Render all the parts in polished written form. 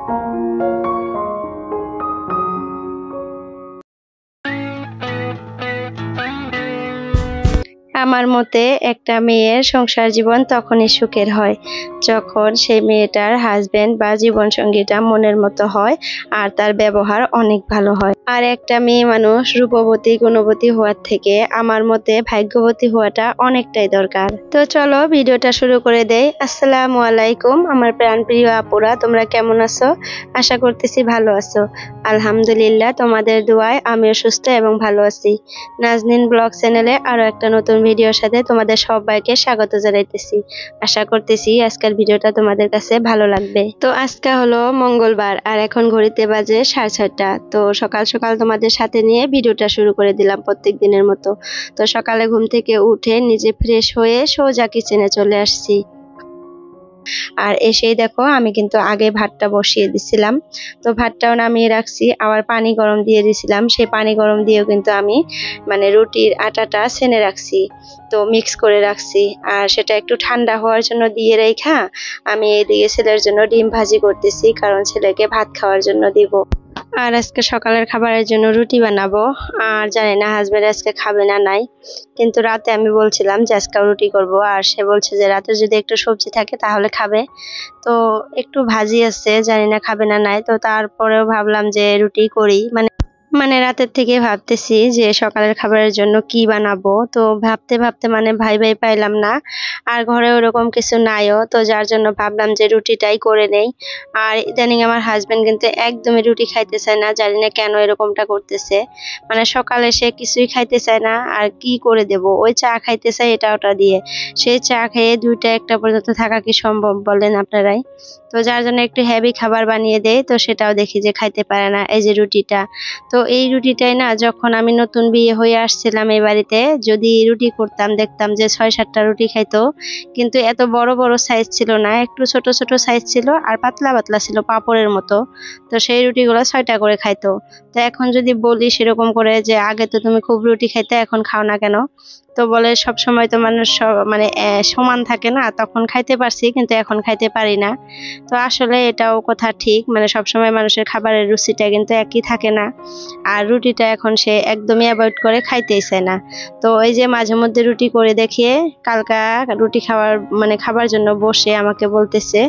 আমার মতে একটা মেয়ের সংসার জীবন তখনই সুখের হয় যখন সেই মেয়েটার হাজবেন্ড বা জীবন সঙ্গীটা মনের মতো হয় আর তার ব্যবহার অনেক ভালো হয়। আর একটা মেয়ে মানুষ রূপবতী গুণবতী হওয়ার থেকে আমার মতে ভাগ্যবতী হওয়াটা অনেকটাই দরকার। তো চলো ভিডিওটা শুরু করে দেই। আসসালামু আলাইকুম আমার প্রাণপ্রিয় আপুরা, তোমরা কেমন আছো? আশা করতেছি ভালো আছো। আলহামদুলিল্লাহ তোমাদের দোয়ায় আমিও সুস্থ এবং ভালো আছি। নাজনীন ব্লগ চ্যানেলে আরো একটা নতুন ভিডিওর সাথে তোমাদের সবাইকে স্বাগত জানাইতেছি। আশা করতেছি আজকের ভিডিওটা তোমাদের কাছে ভালো লাগবে। তো আজকে হলো মঙ্গলবার আর এখন ঘড়িতে বাজে 6:30। তো সকাল সকাল তোমাদের সাথে নিয়ে ভিডিওটা শুরু করে দিলাম প্রত্যেক দিনের মতো। তো সকালে ঘুম থেকে উঠে নিজে ফ্রেশ হয়ে সোজা কিচেনে চলে আসছি। আর এসেই দেখো আমি কিন্তু আগে ভাতটা বসিয়ে দিছিলাম। তো ভাতটাও নামিয়ে রাখছি, আবার পানি গরম দিয়ে দিছিলাম। সেই পানি গরম দিয়েও কিন্তু আমি রুটির আটাটা ছেনে রাখছি, তো মিক্স করে রাখছি। আর সেটা একটু ঠান্ডা হওয়ার জন্য দিয়ে রেখা আমি এদিকে ছেলের জন্য ডিম ভাজি করতেছি, কারণ ছেলেকে ভাত খাওয়ার জন্য দিব। আর আজকে সকালের খাবারের জন্য রুটি বানাবো। আর জানি না হাজবেন্ড আজকে খাবে না নাই, কিন্তু রাতে আমি বলছিলাম যে আজকে রুটি করব, আর সে বলছে যে রাতে যদি একটু সবজি থাকে তাহলে খাবে। তো একটু ভাজি আছে, জানি না খাবে না নাই। তো তারপরেও ভাবলাম যে রুটি করি, রাতের থেকে ভাবতেছি যে সকালের খাবারের জন্য কি বানাবো। তো ভাবতে ভাবতে ভাই পাইলাম না, আর ঘরে ওরকম কিছু নাইও, তো যার জন্য ভাবলাম যে রুটিটাই করে নেই। আর ইদানিং আমার হাজবেন্ড কিন্তু একদমই রুটি খাইতে চায় না, জানি না কেন এরকমটা করতেছে। সকালে সে কিছুই খাইতে চায় না, আর কি করে দেব, ওই চা খাইতে চায় এটা ওটা দিয়ে। সেই চা খেয়ে 2টা 1টা পর্যন্ত থাকা কি সম্ভব বলেন আপনারাই? তো যার জন্য একটু হেভি খাবার বানিয়ে দেয়, তো সেটাও দেখি যে খাইতে পারে না, এই যে রুটিটা। তো এই রুটিটাই না, যখন আমি নতুন বিয়ে হয়ে আসছিলাম এই বাড়িতে, যদি রুটি করতাম দেখতাম যে 6-7টা রুটি খাইতো, কিন্তু এত বড় বড় সাইজ ছিল না, একটু ছোট ছোট সাইজ ছিল আর পাতলা পাতলা ছিল পাপড়ের মতো। তো সেই রুটিগুলো 6টা করে খাইতো। তো এখন যদি বলি সেরকম করে যে আগে তো তুমি খুব রুটি খাইতে, এখন খাও না কেন? তো বলে সব সময় তো মানুষ সমান থাকে না, তখন খাইতে পারছি কিন্তু এখন খাইতে পারি না। তো আসলে এটাও কথা ঠিক, সব সময় মানুষের খাবারের রুচিটা কিন্তু একই থাকে না। আর রুটিটা এখন সে একদমই অ্যাভয়েড করে, খাইতেই চায় না। তো এই যে মাঝে মধ্যে রুটি করে দেখিয়ে কালকা রুটি খাবার জন্য বসে আমাকে বলতেছে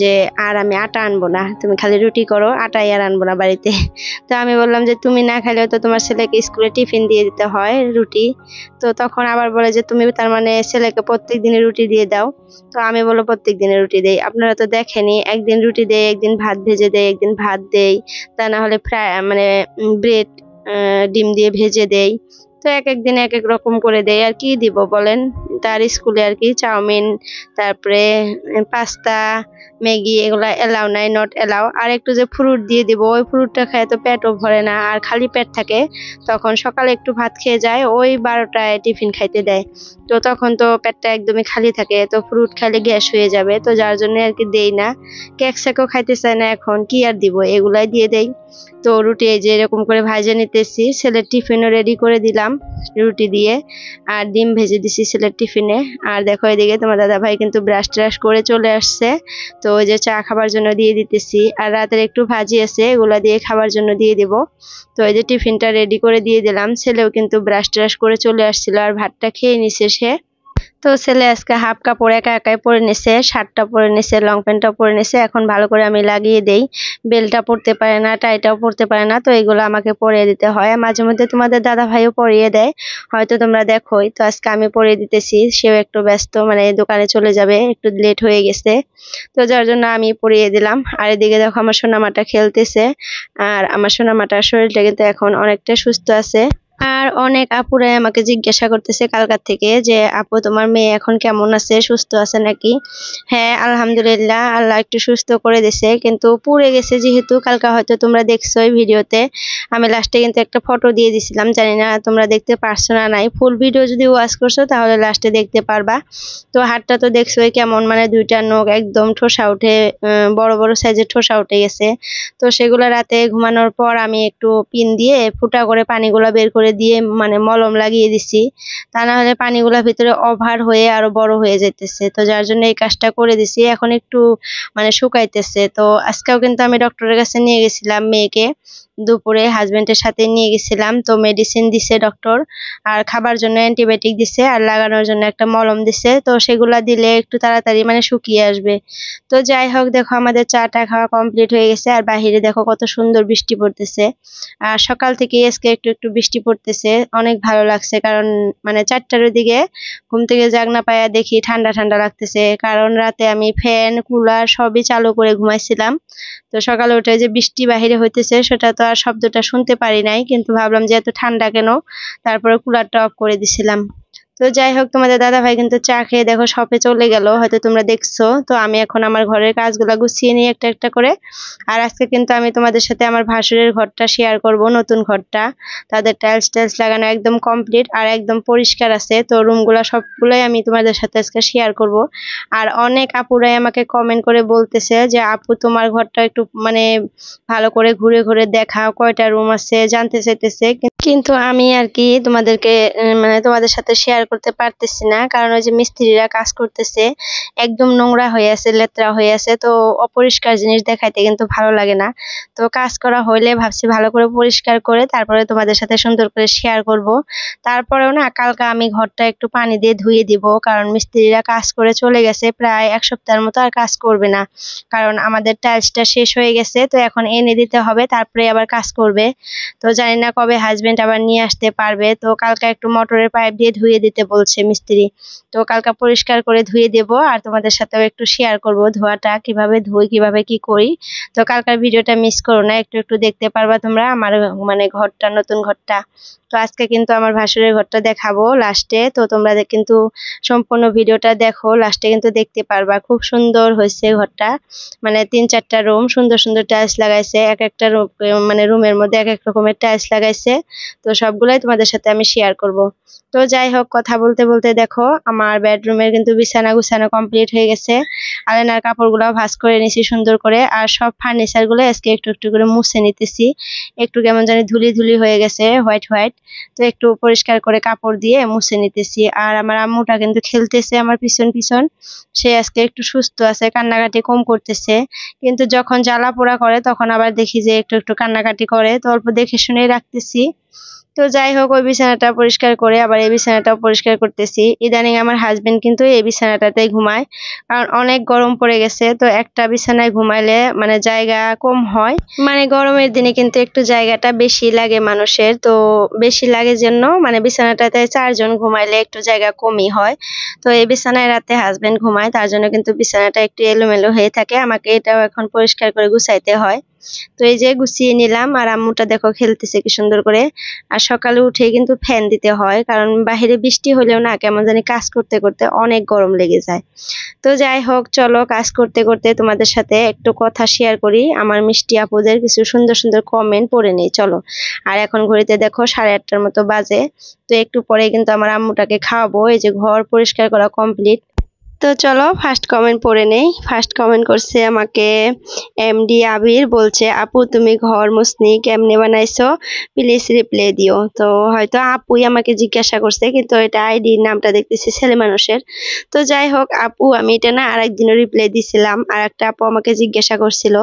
যে আর আমি আটা আনবো না, তুমি খালি রুটি করো, আটাই আর আনবো না বাড়িতে। তো আমি বললাম যে তুমি না খাইলেও তো তোমার ছেলেকে স্কুলে টিফিন দিয়ে দিতে হয় রুটি। তো তখন আবার বলে যে তুমি তার ছেলেকে প্রত্যেক দিনে রুটি দিয়ে দাও। তো আমি বলবো প্রত্যেক দিনে রুটি দেই? আপনারা তো দেখেনি, একদিন রুটি দেয়, একদিন ভাত ভেজে দেয়, একদিন ভাত দেই, তা না হলে ফ্রাই ব্রেড ডিম দিয়ে ভেজে দেই। তো এক এক দিন এক এক রকম করে দেয়, আর কি দিব বলেন? তার স্কুলে আর কি চাউমিন, তারপরে পাস্তা, ম্যাগি এগুলা এলাও নাই, নট এলাও। আর একটু যে ফ্রুট দিয়ে দিব, ওই ফ্রুটটা খায় তো পেটও ভরে না, আর খালি পেট থাকে। তখন সকালে একটু ভাত খেয়ে যায়, ওই 12টায় টিফিন খাইতে দেয়। তো তখন তো পেটটা একদমই খালি থাকে, তো ফ্রুট খাইলে গ্যাস হয়ে যাবে, তো যার জন্য আর কি দেই না। কেক সেকও খাইতে চায় না, এখন কি আর দিব, এগুলাই দিয়ে দেই। তো রুটি এই যে এরকম করে ভাজে নিতেছি, ছেলের টিফিনও রেডি করে দিলাম রুটি দিয়ে, আর ডিম ভেজে দিছি ছেলের টিফিনে। আর দেখো এদিকে তোমার দাদা ভাই কিন্তু ব্রাশ ট্রাশ করে চলে আসছে। তো ওই যে চা খাবার জন্য দিয়ে দিতেছি, আর রাতের একটু ভাজি আছে, এগুলা দিয়ে খাবার জন্য দিয়ে দিব। তো এই যে টিফিনটা রেডি করে দিয়ে দিলাম, ছেলেও কিন্তু ব্রাশ ট্রাশ করে চলে আসছিল, আর ভাতটা খেয়ে নিছে সে। তো ছেলে আজকে হাফ কাপড় একা একাই পরে নিছে, শার্টটা পরে নিছে, লং প্যান্টটা পরে নিছে। এখন ভালো করে আমি লাগিয়ে দেই, বেলটা পরতে পারে না, টাইটাও পরতে পারে না, তো এগুলো আমাকে পরিয়ে দিতে হয়। মাঝে মধ্যে তোমাদের দাদা ভাইও পরিয়ে দেয়, হয়তো তোমরা দেখোই। তো আজকে আমি পরিয়ে দিতেছি, সেও একটু ব্যস্ত, দোকানে চলে যাবে, একটু লেট হয়ে গেছে, তো যার জন্য আমি পরিয়ে দিলাম। আর এদিকে দেখো আমার সোনামাটা খেলতেছে, আর আমার সোনামাটার শরীরটা কিন্তু এখন অনেকটা সুস্থ আছে। আর অনেক আপুরাই আমাকে জিজ্ঞাসা করতেছে কালকার থেকে যে আপু তোমার মেয়ে এখন কেমন আছে, সুস্থ আছে নাকি? হ্যাঁ আলহামদুলিল্লাহ, আল্লাহ একটু সুস্থ করে দিছে, কিন্তু পুড়ে গেছে যেহেতু। কালকা হয়তো তোমরা দেখছোই ভিডিওতে, আমি লাস্টে কিন্তু একটা ফটো দিয়ে দিছিলাম, জানি না তোমরা দেখতে পারছো না নাই। ফুল ভিডিও যদি ওয়াচ করছো তাহলে লাস্টে দেখতে পারবা। তো হাতটা তো দেখছোই কেমন, 2টা নখ একদম ঠোসা উঠে, বড় বড় সাইজের ঠোসা উঠে গেছে। তো সেগুলো রাতে ঘুমানোর পর আমি একটু পিন দিয়ে ফুটা করে পানিগুলো বের করে দিয়ে দিয়ে মানে মলম লাগিয়ে দিছি, তা না হলে পানিগুলা ভিতরে ওভার হয়ে আরো বড় হয়ে যাইতেছে। তো যার জন্য এই কাজটা করে দিছি। এখন একটু মানে শুকাইতেছে। তো আজকেও কিন্তু আমি ডক্টরের কাছে নিয়ে গেছিলাম মেয়েকে, দুপুরে হাজবেন্ডের সাথে নিয়ে গেছিলাম। তো মেডিসিন দিছে ডক্টর, আর খাবার জন্য অ্যান্টিবায়োটিক দিছে, আর লাগানোর জন্য একটা মলম দিছে। তো সেগুলা দিলে একটু তাড়াতাড়ি মানে শুকিয়ে আসবে। তো যাই হোক, দেখো আমাদের চাটা খাওয়া কমপ্লিট হয়ে গেছে, আর বাহিরে দেখো কত সুন্দর বৃষ্টি পড়তেছে। আর সকাল থেকে আজকে একটু একটু বৃষ্টি পড়তেছে, অনেক ভালো লাগছে। কারণ মানে 4টার দিকে ঘুম থেকে জাগনা পায়া দেখি ঠান্ডা ঠান্ডা লাগতেছে, কারণ রাতে আমি ফ্যান কুলার সবই চালু করে ঘুমাইছিলাম। তো সকালে উঠে যে বৃষ্টি বাহিরে হইতেছে সেটা তো আর শব্দটা শুনতে পারি নাই, কিন্তু ভাবলাম যে এত ঠান্ডা কেন, তারপরে কুলারটা অফ করে দিছিলাম। তো যাই হোক, তোমাদের দাদা ভাই কিন্তু চা খেয়ে দেখো শপে চলে গেল, হয়তো তোমরা দেখছো। তো আমি এখন আমার ঘরের কাজগুলা গুছিয়ে নিই একটা একটা করে। আর আজকে কিন্তু আমি তোমাদের সাথে আমার ভাসুরের ঘরটা শেয়ার করব, নতুন ঘরটা। তাদের টাইলস টাইলস লাগানো একদম কমপ্লিট আর একদম পরিষ্কার আছে। তো রুমগুলা সবগুলোই আমি তোমাদের সাথে আজকে শেয়ার করব। আর অনেক আপুরাই আমাকে কমেন্ট করে বলতেছে যে আপু তোমার ঘরটা একটু মানে ভালো করে ঘুরে ঘুরে দেখাও, কয়টা রুম আছে জানতে চাইতেছে। কিন্তু আমি আর কি তোমাদেরকে মানে তোমাদের সাথে শেয়ার করতে পারতেছি না, কারণ ওই যে মিস্ত্রিরা কাজ করতেছে, একদম নোংরা হয়ে আছে, লেত্রা হয়ে আছে। তো অপরিষ্কার জিনিস দেখাইতে কিন্তু ভালো লাগে না। তো কাজ করা হইলে ভাবছি ভালো করে পরিষ্কার করে তারপরে তোমাদের সাথে সুন্দর করে শেয়ার করব। তারপরেও না, কালকে আমি ঘরটা একটু পানি দিয়ে ধুয়ে দিব, কারণ মিস্ত্রিরা কাজ করে চলে গেছে, প্রায় 1 সপ্তাহের মতো আর কাজ করবে না। কারণ আমাদের টাইলসটা শেষ হয়ে গেছে, তো এখন এনে দিতে হবে, তারপরে আবার কাজ করবে। তো জানি না কবে হাজবেন্ড আবার নিয়ে আসতে পারবে। তো কালকে একটু মোটরের পাইপ দিয়ে ধুয়ে দিতে বলছে মিস্ত্রি। তো কালকে পরিষ্কার করে ধুয়ে দেব, আর তোমাদের সাথেও একটু শেয়ার করব ধোয়াটা কিভাবে ধুই, কিভাবে কি করি। তো কালকার ভিডিওটা মিস করো না, একটু একটু দেখতে পারবা তোমরা আমার মানে ঘরটা, নতুন ঘরটা। তো আজকে কিন্তু আমার ভাসুরের ঘরটা দেখাবো লাস্টে, তো তোমরা কিন্তু সম্পূর্ণ ভিডিওটা দেখো, লাস্টে কিন্তু দেখতে পারবা। খুব সুন্দর হয়েছে ঘরটা, মানে 3-4টা রুম, সুন্দর সুন্দর টাইলস লাগাইছে। এক একটা রুম মানে রুমের মধ্যে এক এক রকমের টাইলস লাগাইছে। তো সবগুলাই তোমাদের সাথে আমি শেয়ার করব। তো যাই হোক, কথা বলতে বলতে দেখো আমার বেডরুমের কিন্তু বিছানা গুছানো কমপ্লিট হয়ে গেছে। আলেনার কাপড়গুলো ভাঁজ করে নিছি সুন্দর করে, আর সব ফার্নিচার গুলো আজকে একটু একটু করে মুছে নিতেছি। একটু কেমন জানি ধুলি ধুলি হয়ে গেছে, হোয়াইট হোয়াইট। তো একটু পরিষ্কার করে কাপড় দিয়ে মুছে নিতেছি। আর আমার আম্মুটা কিন্তু খেলতেছে আমার পিছন পিছন। সে আজকে একটু সুস্থ আছে, কান্নাকাটি কম করতেছে। কিন্তু যখন জ্বালা পোড়া করে তখন আবার দেখি যে একটু একটু কান্নাকাটি করে, তো অল্প দেখে শুনেই রাখতেছি। তো যাই হোক, ওই বিছানাটা পরিষ্কার করে আবার এই বিছানাটাও পরিষ্কার করতেছি। ইদানিং আমার হাজবেন্ড কিন্তু এই বিছানাটাতেই ঘুমায়, কারণ অনেক গরম পড়ে গেছে। তো একটা বিছানায় ঘুমাইলে মানে জায়গা কম হয়, মানে গরমের দিনে কিন্তু একটু জায়গাটা বেশি লাগে মানুষের। তো বেশি লাগে জন্য মানে বিছানাটাতে 4 জন ঘুমাইলে একটু জায়গা কমই হয়। তো এই বিছানায় রাতে হাজবেন্ড ঘুমায়, তার জন্য কিন্তু বিছানাটা একটু এলোমেলো হয়ে থাকে, আমাকে এটাও এখন পরিষ্কার করে গুছাইতে হয়। তো এই যে গুছিয়ে নিলাম, আর আম্মুটা দেখো খেলতেছে কি সুন্দর করে। আর সকালে উঠে কিন্তু ফ্যান দিতে হয়, কারণ বাহিরে বৃষ্টি হলেও না কেমন জানি কাজ করতে করতে অনেক গরম লেগে যায়। তো যাই হোক, চলো কাজ করতে করতে তোমাদের সাথে একটু কথা শেয়ার করি। আমার মিষ্টি আপুদের কিছু সুন্দর সুন্দর কমেন্ট পড়ে নেই, চলো। আর এখন ঘড়িতে দেখো 8:30টার মতো বাজে। তো একটু পরে কিন্তু আমার আম্মুটাকে খাওয়াবো। এই যে ঘর পরিষ্কার করা কমপ্লিট। তো চলো ফার্স্ট কমেন্ট পড়ে নেই। ফার্স্ট কমেন্ট করছে আমাকে এমডি আবির, বলছে আপু তুমি ঘর মুসনি কেমনে বানাইছো, প্লিজ রিপ্লাই দিও। তো হয়তো আপুই আমাকে জিজ্ঞাসা করছে, কিন্তু এটা আইডির নামটা দেখতেছি ছেলে মানুষের। তো যাই হোক আপু, আমি এটা না আরেকদিনও রিপ্লাই দিছিলাম, আর একটা আপু আমাকে জিজ্ঞাসা করছিল।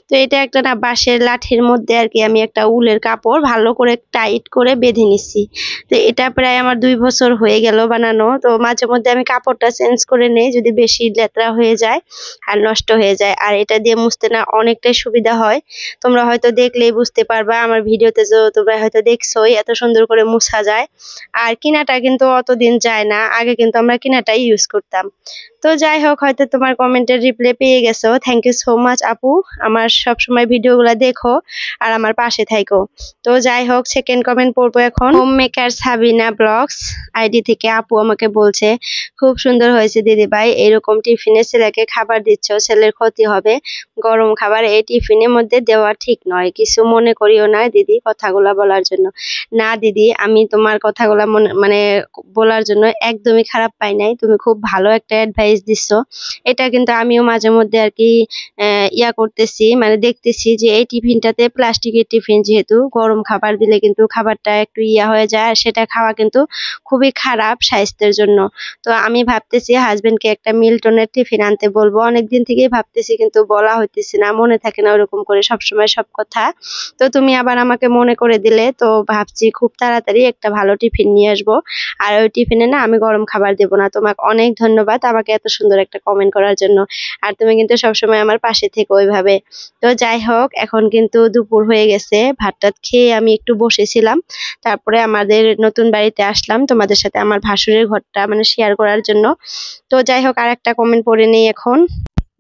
তো এটা একটা না বাঁশের লাঠির মধ্যে আর কি আমি একটা উলের কাপড় ভালো করে টাইট করে বেঁধে নিছি। তো এটা প্রায় আমার 2 বছর হয়ে গেল বানানো। তো মাঝে মধ্যে আমি কাপড়টা চেঞ্জ করে নেই যদি বেশি লেত্রা হয়ে যায় আর নষ্ট হয়ে যায়। আর এটা দিয়ে মুছতে না অনেকটাই সুবিধা হয়। তোমরা হয়তো দেখলেই বুঝতে পারবা, আমার ভিডিওতে যে তোমরা হয়তো দেখছোই এত সুন্দর করে মুছা যায়। আর কিনাটা কিন্তু অতদিন যায় না, আগে কিন্তু আমরা কিনাটাই ইউজ করতাম। তো যাই হোক, হয়তো তোমার কমেন্টের রিপ্লাই পেয়ে গেছো, থ্যাংক ইউ সো মাচ আপু। আমার সবসময় ভিডিওগুলো দেখো আর আমার পাশে থাকো। তো যাই হোক, সেকেন্ড কমেন্ট পড়বো এখন। Home maker Sabina blogs ID থেকে আপু আমাকে বলছে খুব সুন্দর হয়েছে দিদি ভাই, এরকম টিফিনে ছেলেকে খাবার দিচ্ছ, ছেলের ক্ষতি হবে, গরম খাবার এই টিফিনের মধ্যে দেওয়া ঠিক নয়, কিছু মনে করিও না দিদি কথাগুলা বলার জন্য। না দিদি, আমি তোমার কথাগুলা মানে বলার জন্য একদমই খারাপ পাই নাই, তুমি খুব ভালো একটা অ্যাডভাইস সারপ্রাইজ দিছো। এটা কিন্তু আমিও মাঝে মধ্যে আর কি ইয়া করতেছি, মানে দেখতেছি যে এই টিফিনটাতে প্লাস্টিকের টিফিন, যেহেতু গরম খাবার দিলে কিন্তু খাবারটা একটু ইয়া হয়ে যায়, আর সেটা খাওয়া কিন্তু খুবই খারাপ স্বাস্থ্যের জন্য। তো আমি ভাবতেছি হাজবেন্ডকে একটা মিল্টনের টিফিন আনতে বলবো, অনেকদিন থেকেই ভাবতেছি কিন্তু বলা হইতেছে না, মনে থাকে না ওরকম করে সবসময় সব কথা। তো তুমি আবার আমাকে মনে করে দিলে, তো ভাবছি খুব তাড়াতাড়ি একটা ভালো টিফিন নিয়ে আসবো। আর ওই টিফিনে না আমি গরম খাবার দেবো না। তোমাকে অনেক ধন্যবাদ আমাকে এত সুন্দর একটা কমেন্ট করার জন্য। আর তুমি কিন্তু সবসময় আমার পাশে থেকো ওইভাবে। তো যাই হোক, এখন কিন্তু দুপুর হয়ে গেছে, ভাত টাত খেয়ে আমি একটু বসেছিলাম। তারপরে আমাদের নতুন বাড়িতে আসলাম তোমাদের সাথে আমার ভাসুরের ঘরটা মানে শেয়ার করার জন্য। তো যাই হোক, আর একটা কমেন্ট পড়ে নেই এখন।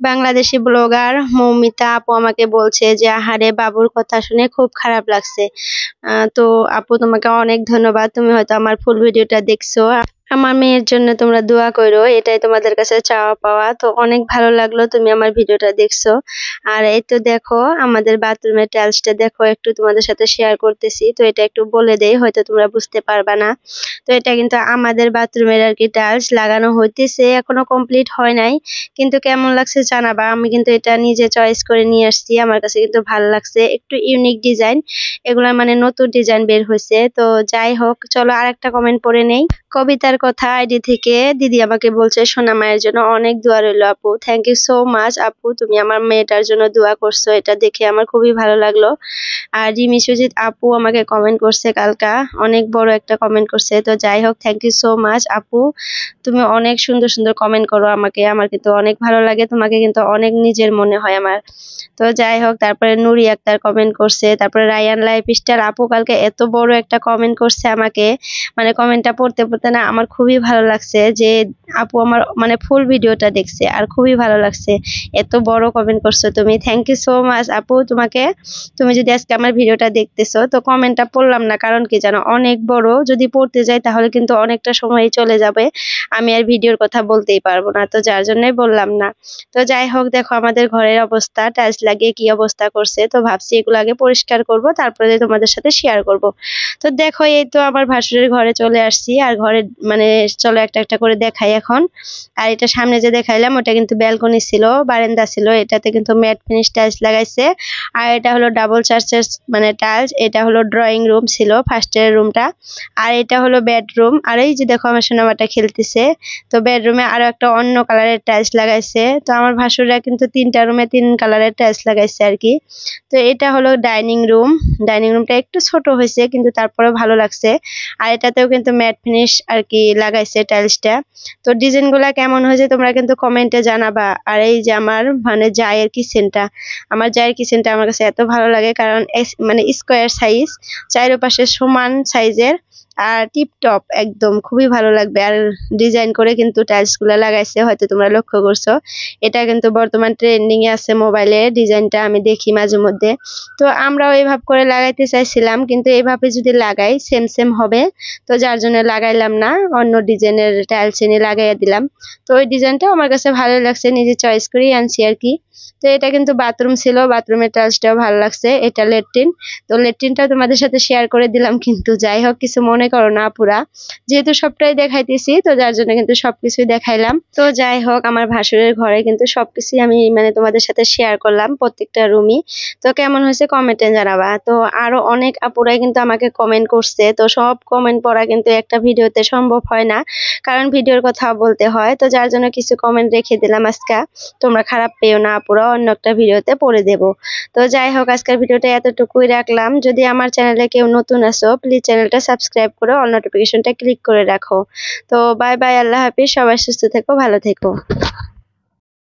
বাংলাদেশি ব্লগার মৌমিতা আপু আমাকে বলছে যে আহারে বাবুর কথা শুনে খুব খারাপ লাগছে। তো আপু তোমাকে অনেক ধন্যবাদ, তুমি হয়তো আমার ফুল ভিডিওটা দেখছো। আমার মেয়ের জন্য তোমরা দোয়া করো, এটাই তোমাদের কাছে চাওয়া পাওয়া। তো অনেক ভালো লাগলো তুমি আমার ভিডিওটা দেখছো। আর এই তো দেখো আমাদের বাথরুমের টাইলসটা দেখো, একটু তোমাদের সাথে শেয়ার করতেছি। তো এটা একটু বলে দেই, হয়তো তোমরা বুঝতে পারবা না। তো এটা কিন্তু আমাদের বাথরুমের আর কি টাইলস লাগানো হইতেছে, এখনো কমপ্লিট হয় নাই। কিন্তু কেমন লাগছে জানাবা। আমি কিন্তু এটা নিজে চয়েস করে নিয়ে আসছি, আমার কাছে কিন্তু ভালো লাগছে, একটু ইউনিক ডিজাইন। এগুলা মানে নতুন ডিজাইন বের হয়েছে। তো যাই হোক, চলো আরেকটা কমেন্ট পড়ে নেই। কবিতার কথা আইডি থেকে দিদি আমাকে বলছে সোনা মায়ের জন্য অনেক দোয়া রইলো আপু। থ্যাংক ইউ সো মাচ আপু, তুমি আমার মেয়েটার জন্য দোয়া করছো, এটা দেখে আমার খুবই ভালো লাগলো। আর রিমি সুজিত আপু আমাকে কমেন্ট করছে কালকা, অনেক বড় একটা কমেন্ট করছে। তো যাই হোক, থ্যাংক ইউ সো মাচ আপু, তুমি অনেক সুন্দর সুন্দর কমেন্ট করো আমাকে, আমার কিন্তু অনেক ভালো লাগে, তোমাকে কিন্তু অনেক নিজের মনে হয় আমার। তো যাই হোক, তারপরে নুরি আক্তার কমেন্ট করছে, তারপরে রায়ান লাইফ স্টাইল আপু কালকে এত বড় একটা কমেন্ট করছে আমাকে, মানে কমেন্টটা পড়তে পড়তে না আমার খুবই ভালো লাগছে যে আপু আমার মানে ফুল ভিডিওটা দেখছে আর খুবই ভালো লাগছে। এত বড় কমেন্ট করছো তুমি, থ্যাংক ইউ সো মাচ আপু তোমাকে। তুমি যদি আজকে আমার ভিডিওটা দেখতেছো, তো কমেন্টটা পড়লাম না, কারণ কি জানো, অনেক বড়, যদি পড়তে যাই তাহলে কিন্তু অনেকটা সময় চলে যাবে, আমি আর ভিডিওর কথা বলতেই পারবো না, তো যার জন্যই বললাম না। তো যাই হোক, দেখো আমাদের ঘরের অবস্থা, টাইলস লাগিয়ে কি অবস্থা করছে। তো ভাবছি এগুলো আগে পরিষ্কার করব, তারপরে তোমাদের সাথে শেয়ার করব। তো দেখো এই তো আমার ভাসুরের ঘরে চলে আসছি, আর ঘরে মানে চলো একটা একটা করে দেখাই এখন। আর এটা সামনে যে দেখাইলাম ওটা কিন্তু ব্যালকনি ছিল, বারান্দা ছিল, এটাতে কিন্তু ম্যাট ফিনিশ টাইলস লাগাইছে। আর এটা হলো ডাবল চার্চের মানে টাইলস, এটা হলো ড্রয়িং রুম ছিল ফার্স্টের রুমটা। আর এটা হলো বেডরুম। আর এই যে দেখো আমার সোনামাটা খেলতেছে। তো বেডরুমে আরো একটা অন্য কালারের টাইলস লাগাইছে। তো আমার ভাসুররা কিন্তু 3টা রুমে 3 কালারের টাইলস লাগাইছে আর কি। তো এটা হলো ডাইনিং রুম। ডাইনিং রুমটা একটু ছোট হয়েছে কিন্তু তারপরেও ভালো লাগছে। আর এটাতেও কিন্তু ম্যাট ফিনিশ আর কি লাগাইছে টাইলসটা। তো ডিজাইন গুলা কেমন হয়েছে তোমরা কিন্তু কমেন্টে জানাবা। আর এই যে আমার মানে জায়ের কিচেনটা, আমার জায়ের কিচেনটা আমার কাছে এত ভালো লাগে, কারণ মানে স্কোয়ার সাইজ, চারপাশে সমান সাইজের, আর টিপটপ একদম খুবই ভালো লাগবে। আর ডিজাইন করে কিন্তু টাইলস গুলা লাগাইছে, হয়তো তোমরা লক্ষ্য করছো। এটা কিন্তু বর্তমান ট্রেন্ডিং এ আছে মোবাইলে, ডিজাইনটা আমি দেখি মাঝে মধ্যে। তো আমরাও এইভাবে করে লাগাইতে চাইছিলাম, কিন্তু এইভাবে যদি লাগাই সেম সেম হবে, তো যার জন্য লাগাইলাম না, অন্য ডিজাইনের টাইলস এনে লাগাইয়া দিলাম। তো ওই ডিজাইনটাও আমার কাছে ভালো লাগছে, নিজে চয়েস করেই আনছি আর কি। তো এটা কিন্তু বাথরুম ছিল, বাথরুমের টাইলসটাও ভালো লাগছে। এটা লেট্রিন, তো লেট্রিনটাও তোমাদের সাথে শেয়ার করে দিলাম, কিন্তু যাই হোক কিছু মনে করো না আপুরা, যেহেতু সবটাই দেখাইতেছি তো যার জন্য কিন্তু সবকিছুই দেখাইলাম। তো যাই হোক, আমার ভাসুরের ঘরে কিন্তু সবকিছুই আমি মানে তোমাদের সাথে শেয়ার করলাম, প্রত্যেকটা রুমই। তো কেমন হয়েছে কমেন্টে জানাবা। তো আরো অনেক আপুরাই কিন্তু আমাকে কমেন্ট করছে, তো সব কমেন্ট পড়া কিন্তু একটা ভিডিওতে সম্ভব হয় না, কারণ ভিডিওর কথা বলতে হয়। তো যার জন্য কিছু কমেন্ট রেখে দিলাম আজকে, তোমরা খারাপ পেও না আপুরা, অন্য একটা ভিডিওতে পড়ে দেব। তো যাই হোক, আজকের ভিডিওটা এতটুকুই রাখলাম। যদি আমার চ্যানেলে কেউ নতুন আসো, প্লিজ চ্যানেলটা সাবস্ক্রাইব করে অল নোটিফিকেশনটা ক্লিক করে রাখো। তো বাই বাই, আল্লাহ হাফিজ, সবাই সুস্থ থেকো, ভালো থেকো।